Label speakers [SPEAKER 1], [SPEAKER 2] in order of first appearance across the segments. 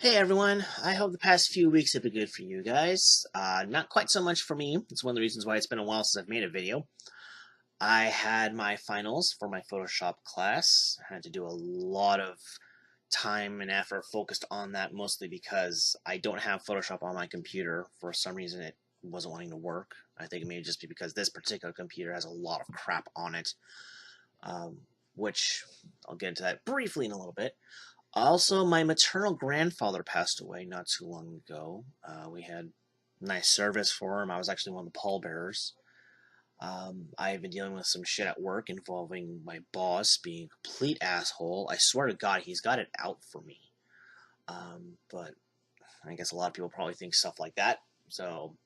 [SPEAKER 1] Hey everyone, I hope the past few weeks have been good for you guys. Not quite so much for me. It's one of the reasons why it's been a while since I've made a video. I had my finals for my Photoshop class. I had to do a lot of time and effort focused on that, mostly because I don't have Photoshop on my computer. For some reason it wasn't wanting to work. I think it may just be because this particular computer has a lot of crap on it, um, which I'll get into that briefly in a little bit. Also, my maternal grandfather passed away not too long ago. We had nice service for him. I was actually one of the pallbearers. I've been dealing with some shit at work involving my boss being a complete asshole. I swear to God, he's got it out for me. But I guess a lot of people probably think stuff like that. So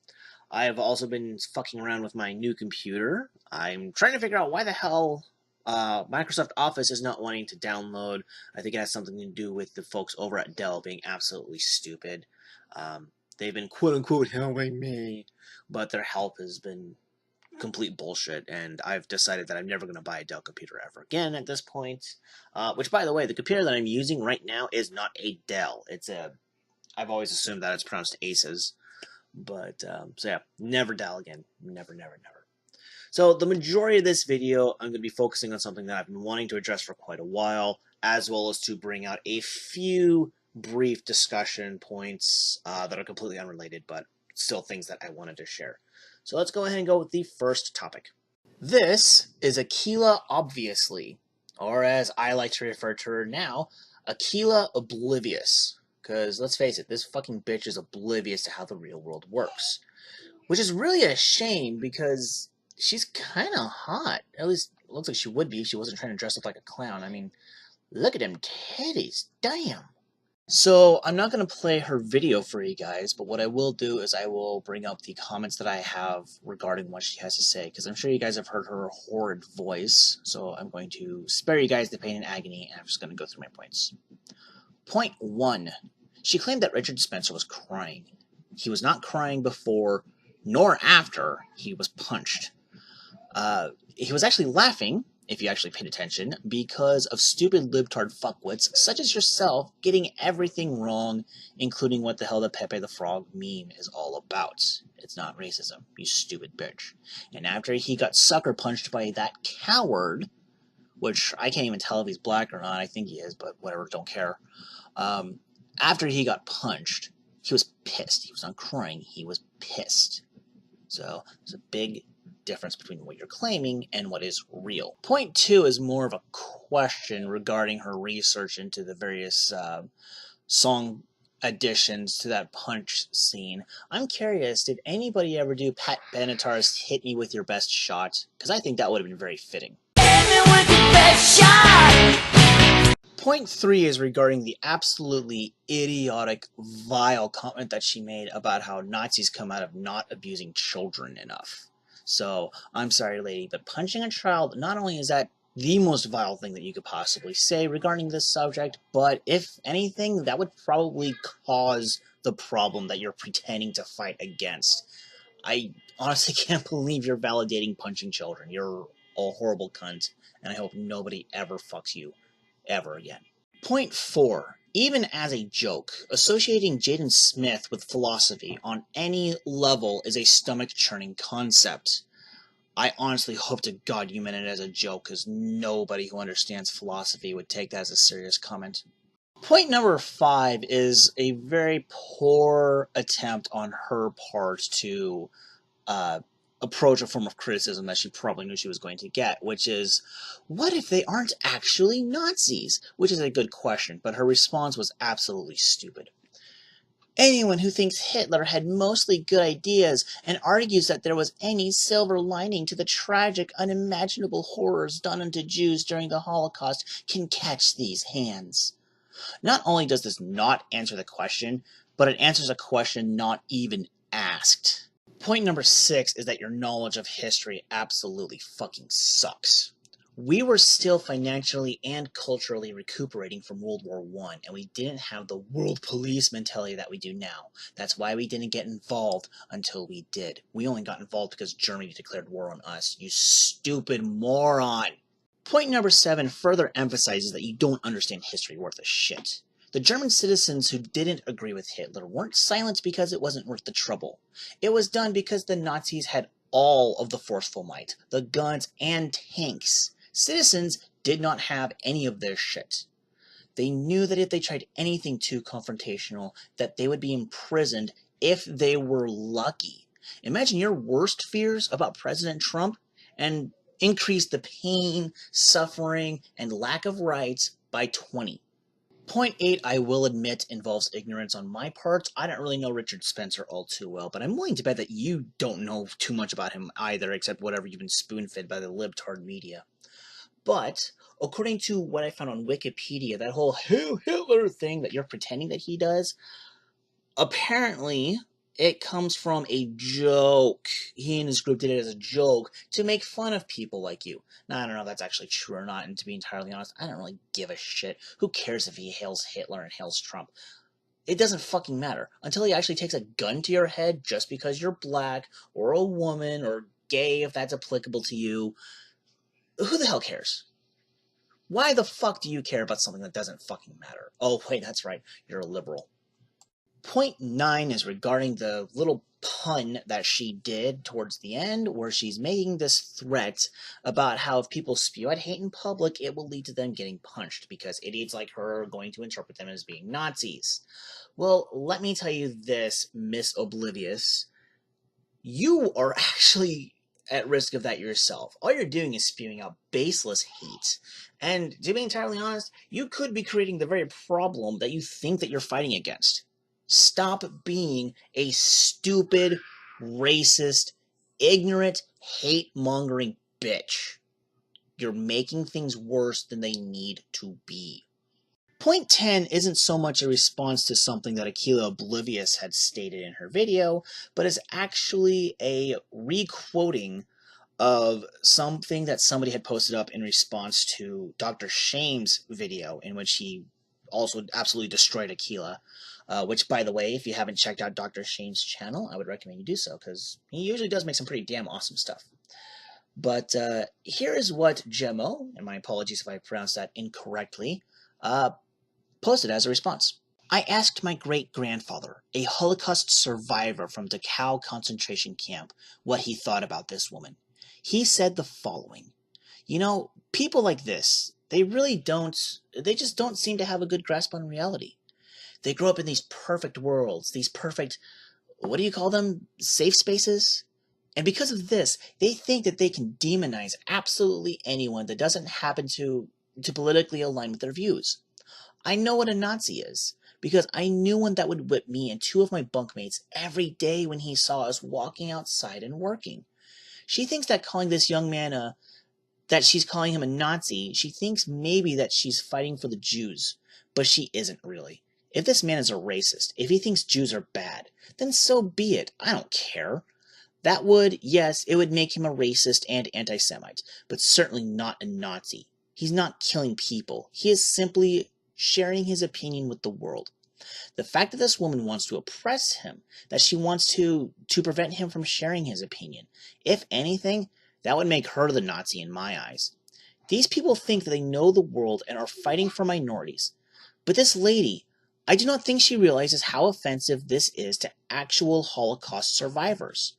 [SPEAKER 1] I have also been fucking around with my new computer. I'm trying to figure out why the hell Microsoft Office is not wanting to download. I think it has something to do with the folks over at Dell being absolutely stupid. They've been quote unquote helping me, but their help has been complete bullshit, and I've decided that I'm never going to buy a Dell computer ever again at this point. Which, by the way, the computer that I'm using right now is not a Dell. I've always assumed that it's pronounced Aces. But, so yeah, never Dell again. Never, never, never. So the majority of this video, I'm going to be focusing on something that I've been wanting to address for quite a while, as well as to bring out a few brief discussion points that are completely unrelated, but still things that I wanted to share. So let's go ahead and go with the first topic. This is Aquila Obviously, or as I like to refer to her now, Aquila Oblivious. Because let's face it, this fucking bitch is oblivious to how the real world works. Which is really a shame because she's kind of hot. At least it looks like she would be if she wasn't trying to dress up like a clown. I mean, look at them titties. Damn. So I'm not going to play her video for you guys, but what I will do is I will bring up the comments that I have regarding what she has to say, because I'm sure you guys have heard her horrid voice, so I'm going to spare you guys the pain and agony, and I'm just going to go through my points. Point 1. She claimed that Richard Spencer was crying. He was not crying before nor after he was punched. He was actually laughing, if you actually paid attention, because of stupid libtard fuckwits such as yourself getting everything wrong, including what the hell the Pepe the Frog meme is all about. It's not racism, you stupid bitch. And after he got sucker punched by that coward, which I can't even tell if he's black or not, I think he is, but whatever, don't care. After he got punched, he was pissed. He was not crying, he was pissed. So there's a big difference between what you're claiming and what is real. Point 2 is more of a question regarding her research into the various song additions to that punch scene. I'm curious, did anybody ever do Pat Benatar's Hit Me With Your Best Shot? Because I think that would have been very fitting. Hit me with your best shot! Point 3 is regarding the absolutely idiotic, vile comment that she made about how Nazis come out of not abusing children enough. So, I'm sorry, lady, but punching a child, not only is that the most vile thing that you could possibly say regarding this subject, but if anything, that would probably cause the problem that you're pretending to fight against. I honestly can't believe you're validating punching children. You're a horrible cunt, and I hope nobody ever fucks you ever again. Point 4. Even as a joke, associating Jaden Smith with philosophy on any level is a stomach-churning concept. I honestly hope to God you meant it as a joke, because nobody who understands philosophy would take that as a serious comment. Point number 5 is a very poor attempt on her part to approach a form of criticism that she probably knew she was going to get, which is, what if they aren't actually Nazis? Which is a good question, but her response was absolutely stupid. Anyone who thinks Hitler had mostly good ideas and argues that there was any silver lining to the tragic, unimaginable horrors done unto Jews during the Holocaust can catch these hands. Not only does this not answer the question, but it answers a question not even asked. Point number 6 is that your knowledge of history absolutely fucking sucks. We were still financially and culturally recuperating from World War I, and we didn't have the world police mentality that we do now. That's why we didn't get involved until we did. We only got involved because Germany declared war on us, you stupid moron! Point number 7 further emphasizes that you don't understand history worth a shit. The German citizens who didn't agree with Hitler weren't silenced because it wasn't worth the trouble. It was done because the Nazis had all of the forceful might, the guns and tanks. Citizens did not have any of their shit. They knew that if they tried anything too confrontational, that they would be imprisoned if they were lucky. Imagine your worst fears about President Trump and increase the pain, suffering, and lack of rights by 20. Point 8, I will admit, involves ignorance on my part. I don't really know Richard Spencer all too well, but I'm willing to bet that you don't know too much about him either, except whatever you've been spoon-fed by the libtard media. But, according to what I found on Wikipedia, that whole Hail Hitler thing that you're pretending that he does, apparently it comes from a joke. He and his group did it as a joke to make fun of people like you. Now, I don't know if that's actually true or not, and to be entirely honest, I don't really give a shit. Who cares if he hails Hitler and hails Trump? It doesn't fucking matter. Until he actually takes a gun to your head just because you're black, or a woman, or gay, if that's applicable to you. Who the hell cares? Why the fuck do you care about something that doesn't fucking matter? Oh, wait, that's right. You're a liberal. Point 9 is regarding the little pun that she did towards the end, where she's making this threat about how if people spew out hate in public, it will lead to them getting punched, because idiots like her are going to interpret them as being Nazis. Well, let me tell you this, Miss Oblivious. You are actually at risk of that yourself. All you're doing is spewing out baseless hate. And to be entirely honest, you could be creating the very problem that you think that you're fighting against. Stop being a stupid, racist, ignorant, hate-mongering bitch. You're making things worse than they need to be. Point 10 isn't so much a response to something that Aquila Oblivious had stated in her video, but is actually a re-quoting of something that somebody had posted up in response to Dr. Shame's video, in which he also absolutely destroyed Aquila. Which, by the way, if you haven't checked out Dr. Shame's channel, I would recommend you do so, because he usually does make some pretty damn awesome stuff. But here is what Gemo, and my apologies if I pronounced that incorrectly, posted as a response. I asked my great-grandfather, a Holocaust survivor from Dachau concentration camp, what he thought about this woman. He said the following: you know, people like this, they just don't seem to have a good grasp on reality. They grow up in these perfect worlds, these perfect, what do you call them, safe spaces? And because of this, they think that they can demonize absolutely anyone that doesn't happen to politically align with their views. I know what a Nazi is, because I knew one that would whip me and two of my bunkmates every day when he saw us walking outside and working. She thinks that calling this young man that she's calling him a Nazi, she thinks maybe that she's fighting for the Jews, but she isn't really. If this man is a racist, if he thinks Jews are bad, then so be it. I don't care. That would, yes, it would make him a racist and anti-Semite, but certainly not a Nazi. He's not killing people. He is simply sharing his opinion with the world. The fact that this woman wants to oppress him, that she wants to prevent him from sharing his opinion, if anything, that would make her the Nazi in my eyes. These people think that they know the world and are fighting for minorities. But this lady, I do not think she realizes how offensive this is to actual Holocaust survivors.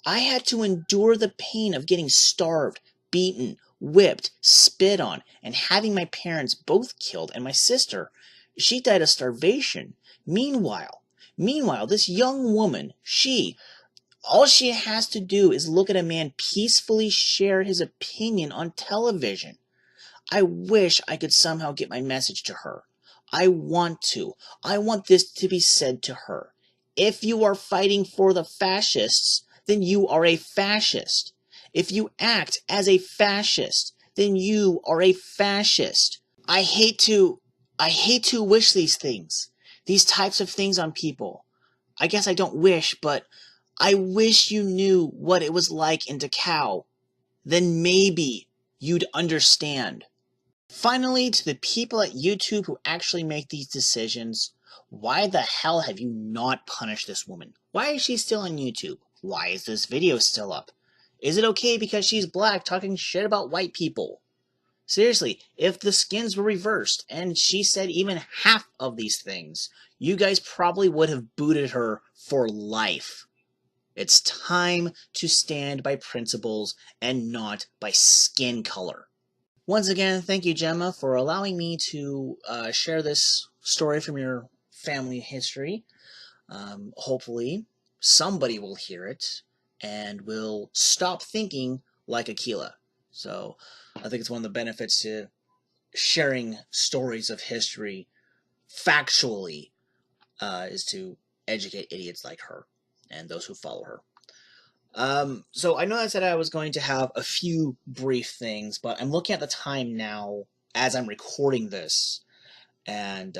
[SPEAKER 1] I had to endure the pain of getting starved, beaten, whipped, spit on, and having my parents both killed, and my sister, she died of starvation. Meanwhile, this young woman, all she has to do is look at a man peacefully share his opinion on television. I wish I could somehow get my message to her. I want to. I want this to be said to her. If you are fighting for the fascists, then you are a fascist. If you act as a fascist, then you are a fascist. I hate to wish these things, these types of things on people. I guess I don't wish, but I wish you knew what it was like in Dachau. Then maybe you'd understand. Finally, to the people at YouTube who actually make these decisions, why the hell have you not punished this woman? Why is she still on YouTube? Why is this video still up? Is it okay because she's black talking shit about white people? Seriously, if the skins were reversed and she said even half of these things, you guys probably would have booted her for life. It's time to stand by principles and not by skin color. Once again, thank you, Gemma, for allowing me to share this story from your family history. Hopefully, somebody will hear it and will stop thinking like Aquila. So, I think it's one of the benefits to sharing stories of history factually is to educate idiots like her and those who follow her. So I know I said I was going to have a few brief things, but I'm looking at the time now as I'm recording this, and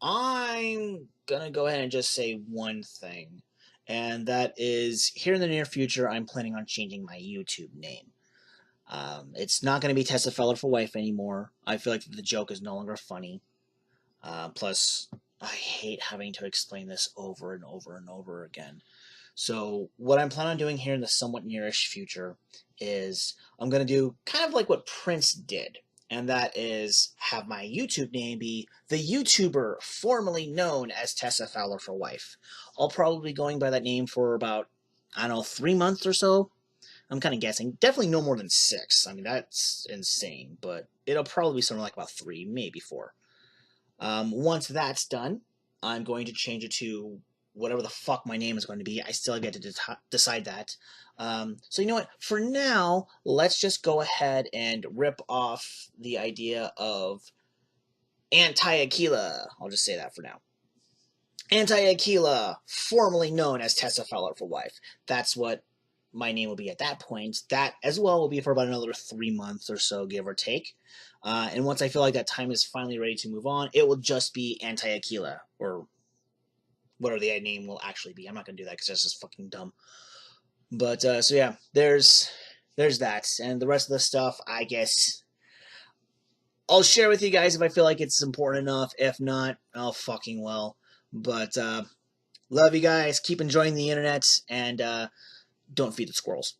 [SPEAKER 1] I'm gonna go ahead and just say one thing, and that is here in the near future, I'm planning on changing my YouTube name. It's not going to be Tessa Feller for Wife anymore. I feel like the joke is no longer funny. Plus, I hate having to explain this over and over and over again. So what I'm planning on doing here in the somewhat nearish future is I'm going to do kind of like what Prince did, and that is have my YouTube name be the YouTuber formerly known as Tessa Fowler for Wife. I'll probably be going by that name for about, I don't know, 3 months or so. I'm kind of guessing. Definitely no more than 6. I mean, that's insane, but it'll probably be something like about 3, maybe 4. Once that's done, I'm going to change it to whatever the fuck my name is going to be. I still get to decide that. So you know what? For now, let's just go ahead and rip off the idea of anti-Aquila. I'll just say that for now. Anti-Aquila, formerly known as Tessa Fowler for Wife. That's what my name will be at that point. That as well will be for about another 3 months or so, give or take. And once I feel like that time is finally ready to move on, it will just be Anti-Aquila, or whatever the name will actually be. I'm not going to do that because that's just fucking dumb. But, so yeah, there's that. And the rest of the stuff, I guess, I'll share with you guys if I feel like it's important enough. If not, I'll fucking well. But, love you guys. Keep enjoying the internet, and don't feed the squirrels.